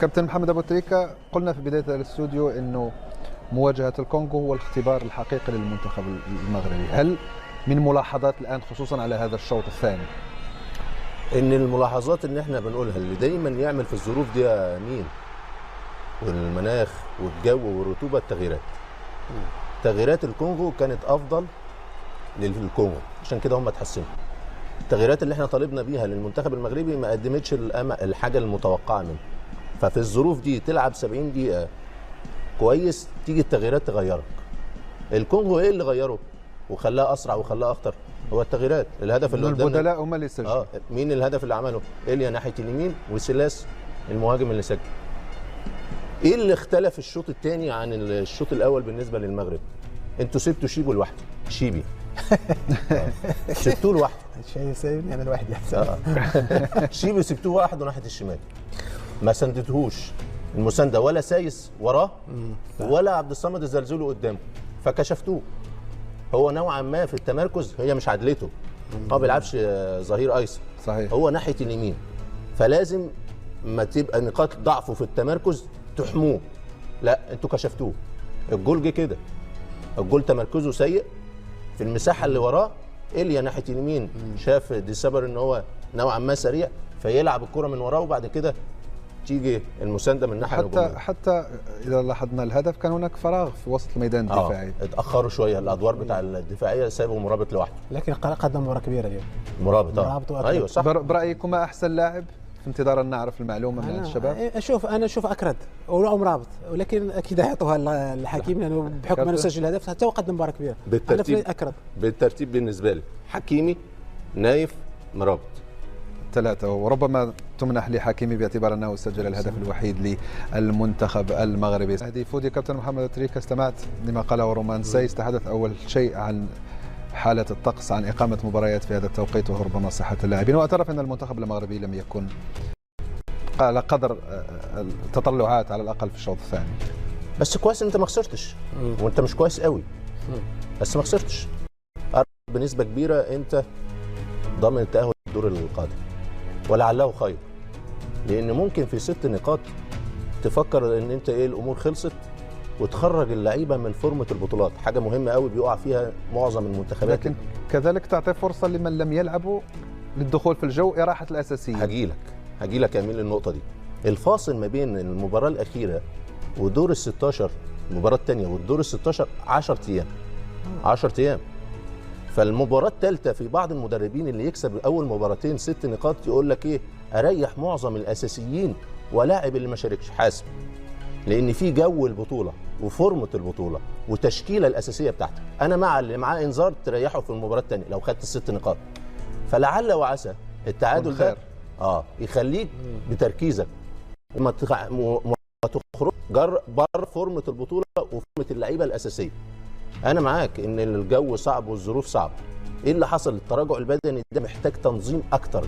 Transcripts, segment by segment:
كابتن محمد أبو تريكة، قلنا في بداية الاستوديو أنه مواجهة الكونغو هو الاختبار الحقيقي للمنتخب المغربي. هل من ملاحظات الآن خصوصا على هذا الشوط الثاني؟ ان الملاحظات اللي احنا بنقولها اللي دايما يعمل في الظروف دي يا مين والمناخ والجو والرطوبه التغييرات. تغييرات الكونغو كانت افضل للكونغو، عشان كده هم اتحسنوا. التغييرات اللي احنا طالبنا بيها للمنتخب المغربي ما قدمتش الحاجه المتوقعه منه. ففي الظروف دي تلعب 70 دقيقه كويس، تيجي التغييرات تغيرك. الكونغو ايه اللي غيره وخلاها اسرع وخلاها اخطر؟ هو التغييرات. الهدف اللي قدامنا البدلاء هم اللي سجلوا. مين الهدف اللي عمله؟ إيليا ناحيه اليمين وسيلاس المهاجم اللي سجل. ايه اللي اختلف الشوط الثاني عن الشوط الاول بالنسبه للمغرب؟ انتوا سبتوا شيبو لوحده، شيبي سبتوه لوحده. شيء سايبني انا لوحدي احسن. شيبي سبتوه واحد ناحيه الشمال، ما سندتهوش المسانده، ولا سايس وراه ولا عبد الصمد الزلزولي قدامه، فكشفتوه. هو نوعا ما في التمركز هي مش عدلته، هو ما بيلعبش ظهير ايسر، صحيح، هو ناحيه اليمين، فلازم ما تبقى نقاط ضعفه في التمركز تحموه. لا انتوا كشفتوه، الجول جه كده، الجول تمركزه سيء في المساحه اللي وراه. إيليا ناحيه اليمين شاف دي سبر ان هو نوعا ما سريع، فيلعب الكره من وراه وبعد كده تيجي المسانده من الناحيه الهجوميه. حتى اذا لاحظنا الهدف كان هناك فراغ في وسط الميدان الدفاعي. اتاخروا شويه الادوار بتاع الدفاعيه، سابوا مرابط لوحده. لكن قدم مباراه كبيره اليوم. مرابط ايوه صح. برايكم ما احسن لاعب؟ في انتظار ان نعرف المعلومه من الشباب. انا اشوف اكرد او مرابط، ولكن اكيد حيعطوها الحكيمي لانه بحكم انه سجل هدف حتى هو قدم مباراه كبيره. بالترتيب اكرد، بالترتيب بالنسبه لي حكيمي، نايف، مرابط، ثلاثة، وربما تمنح لحكيمي باعتبار أنه سجل الهدف الوحيد للمنتخب المغربي. هذه فودي. كابتن محمد تريكة، استمعت لما قاله رومان سايس، تحدث أول شيء عن حالة الطقس، عن إقامة مباريات في هذا التوقيت وربما صحة اللاعبين، واعترف أن المنتخب المغربي لم يكن على قدر التطلعات على الأقل في الشوط الثاني. بس كويس أنت ما خسرتش، وأنت مش كويس قوي بس ما خسرتش. بنسبة كبيرة أنت ضامن التأهل للدور القادم، ولعله خير، لان ممكن في 6 نقاط تفكر ان انت ايه الامور خلصت وتخرج اللعيبه من فورمه البطولات، حاجه مهمه قوي بيقع فيها معظم المنتخبات. لكن كذلك تعطي فرصه لمن لم يلعبوا للدخول في الجو، اراحه الاساسيين. هجيلك يا امين للنقطه دي. الفاصل ما بين المباراه الاخيره ودور ال16، المباراه الثانيه والدور ال16 10 ايام. 10 ايام. فالمباراة الثالثة في بعض المدربين اللي يكسب أول مباراتين 6 نقاط يقول لك إيه؟ أريح معظم الأساسيين ولاعب اللي ما شاركش حاسب. لأن في جو البطولة وفورمة البطولة وتشكيلة الأساسية بتاعتك. أنا مع اللي معاه إنذار تريحه في المباراة الثانية لو خدت ال6 نقاط. فلعل وعسى التعادل ده يخليك بتركيزك وما تخرج بره فورمة البطولة وفورمة اللعيبة الأساسية. أنا معاك إن الجو صعب والظروف صعبة. إيه اللي حصل؟ التراجع البدني ده محتاج تنظيم أكتر.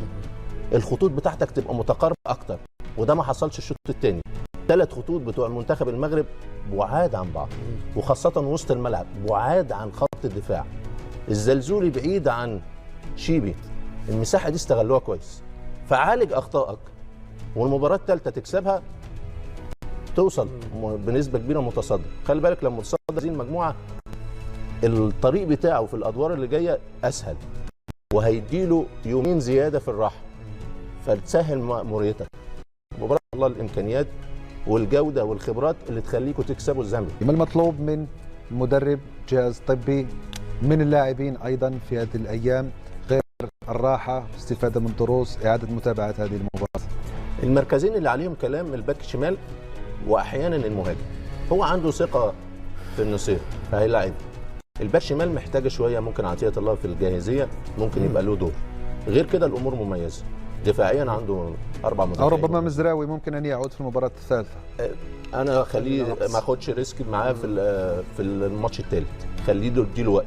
الخطوط بتاعتك تبقى متقاربة أكتر، وده ما حصلش الشوط الثاني. 3 خطوط بتوع المنتخب المغرب بعاد عن بعض، وخاصة وسط الملعب بعاد عن خط الدفاع. الزلزولي بعيد عن شيبي، المساحة دي استغلوها كويس. فعالج أخطائك والمباراة الثالثة تكسبها، توصل بنسبة كبيرة متصدر. خلي بالك لما تصدر هذه المجموعة الطريق بتاعه في الادوار اللي جايه اسهل، وهيديله يومين زياده في الراحه، فتسهل مأموريتك. مباراه الله الامكانيات والجوده والخبرات اللي تخليكم تكسبوا الزامبيا. ما المطلوب من المدرب، جهاز طبي، من اللاعبين ايضا في هذه الايام غير الراحه، استفاده من دروس، اعاده متابعه هذه المباراه؟ المركزين اللي عليهم كلام الباك الشمال واحيانا المهاجم. هو عنده ثقه في النصير فهيلاعب. الباك شمال محتاجه شويه، ممكن عطيه الله في الجاهزيه ممكن يبقى له دور. غير كده الامور مميزه. دفاعيا عنده 4 مدافعين. او ربما مزراوي ممكن ان يعود في المباراه الثالثه. انا خليه ما اخدش ريسك معاه في الماتش الثالث، خليه اديله وقت.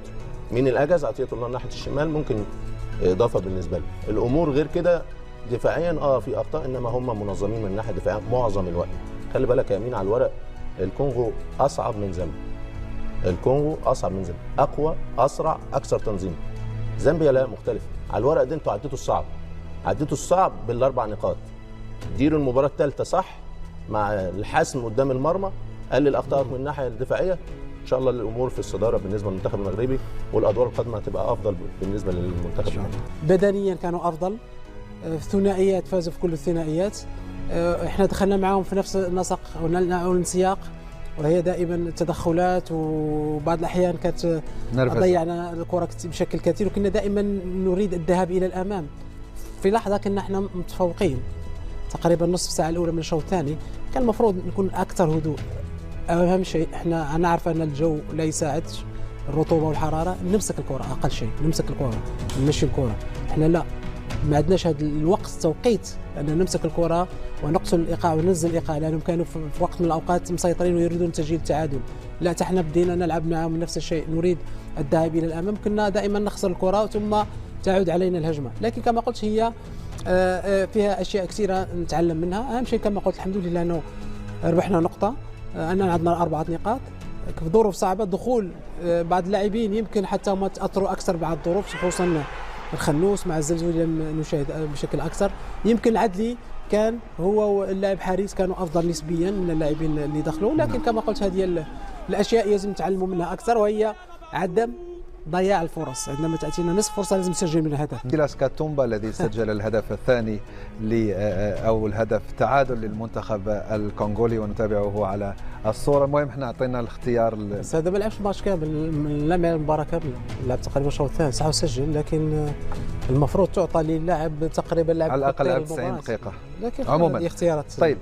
مين الاجز؟ عطيه الله ناحيه الشمال ممكن اضافه بالنسبه له. الامور غير كده دفاعيا في اخطاء، انما هم منظمين من الناحيه الدفاعيه معظم الوقت. خلي بالك يا امين على الورق الكونغو اصعب من زامبيا. الكونغو اصعب من زامبيا، اقوى، اسرع، اكثر تنظيم. زامبيا لا، مختلف. على الورق ده انتوا عديتوا الصعب، عديتوا الصعب بال4 نقاط. ديروا المباراه الثالثه صح مع الحسم قدام المرمى، قلل اخطائك من الناحيه الدفاعيه، ان شاء الله الامور في الصداره بالنسبه للمنتخب المغربي، والادوار القادمه هتبقى افضل بالنسبه للمنتخب المغربي. بدنيا كانوا افضل، ثنائيات فازوا في كل الثنائيات، احنا دخلنا معاهم في نفس النسق والانسياق، وهي دائما التدخلات، وبعض الاحيان كانت ضيعنا الكره بشكل كثير، وكنا دائما نريد الذهاب الى الامام. في لحظه كنا احنا متفوقين تقريبا نصف ساعه الاولى من الشوط الثاني، كان المفروض نكون اكثر هدوء. اهم شيء احنا نعرف ان الجو لا يساعد، الرطوبه والحراره، نمسك الكره اقل شيء، نمسك الكره، نمشي الكره. احنا لا، ما عندناش هذا الوقت التوقيت ان نمسك الكره ونقتل الايقاع وننزل الايقاع، لانهم كانوا في وقت من الاوقات مسيطرين ويريدون تسجيل التعادل. لا، حتى احنا بدينا نلعب معهم نفس الشيء، نريد الذهاب الى الامام، كنا دائما نخسر الكره ثم تعود علينا الهجمه. لكن كما قلت هي فيها اشياء كثيره نتعلم منها. اهم شيء كما قلت الحمد لله انه ربحنا نقطه، اننا عندنا 4 نقاط في ظروف صعبه. دخول بعض اللاعبين يمكن حتى ما تاثروا اكثر بعض الظروف، خصوصا الخنوس مع الزلزال لم نشاهد بشكل اكثر. يمكن العدلي كان هو اللاعب حارس كانوا افضل نسبيا من اللاعبين اللي دخلوا، لكن كما قلت هذه الاشياء لازم نتعلموا منها اكثر، وهي عدم ضياع الفرص. عندما تاتينا نصف فرصه لازم نسجل منها هدف. سيلاس كاتومبا الذي سجل الهدف الثاني او الهدف تعادل للمنتخب الكونغولي، ونتابعه على الصوره. المهم احنا اعطينا الاختيار بس هذا ما لعبش الماتش كامل، لم يلعب المباراه كامله، لعب تقريبا الشوط الثاني صح وسجل، لكن المفروض تعطى للاعب تقريبا لعب على الاقل لعب 90 دقيقه. لكن عموما اختيارات. طيب،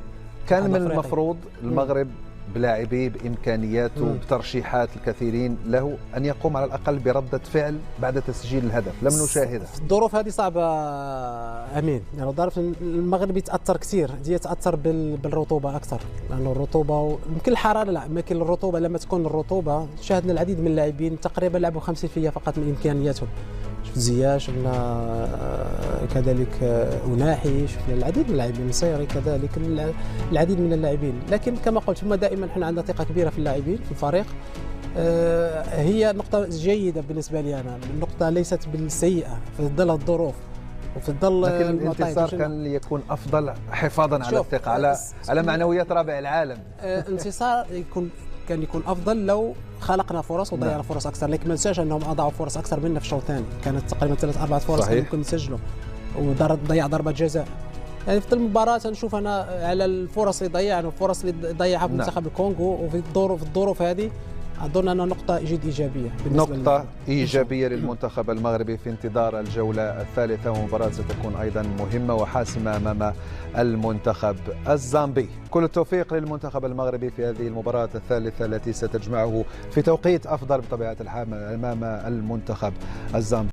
كان من المفروض المغرب بلاعبيه بامكانياته بترشيحات الكثيرين له ان يقوم على الاقل برده فعل بعد تسجيل الهدف، لم نشاهده. الظروف هذه صعبه امين، يعني الظروف المغرب يتاثر كثير، يتاثر بالرطوبه اكثر، لانه الرطوبه يمكن الحراره لا، لكن الرطوبه لما تكون الرطوبه، شاهدنا العديد من اللاعبين تقريبا لعبوا 50% فقط من امكانياتهم. شفت زياد، شفنا كذلك أناحي، شفنا العديد من اللاعبين، مصيري كذلك، العديد من اللاعبين. لكن كما قلت هم دائما احنا عندنا ثقة كبيرة في اللاعبين في الفريق. هي نقطة جيدة بالنسبة لي أنا، النقطة ليست بالسيئة في ظل الظروف وفي ظل لكن الانتصار كان ليكون أفضل حفاظا على الثقة، على معنويات رابع العالم. الانتصار كان يكون افضل لو خلقنا فرص وضيعنا فرص اكثر، لكن ما ننساش انهم اضاعوا فرص اكثر منا في الشوط الثاني، كانت تقريبا 3-4 فرص ممكن نسجلوا، وضيع ضربه جزاء. يعني في المباراه نشوف انا على الفرص اللي ضيعنا والفرص اللي ضيعها منتخب الكونغو، وفي الظروف هذه اظن انها نقطه ايجابيه بالنسبه نقطه ايجابيه للمنتخب المغربي في انتظار الجوله الثالثه، ومباراه ستكون ايضا مهمه وحاسمه امام المنتخب الزامبي. كل التوفيق للمنتخب المغربي في هذه المباراه الثالثه التي ستجمعه في توقيت افضل بطبيعه الحال امام المنتخب الزامبي.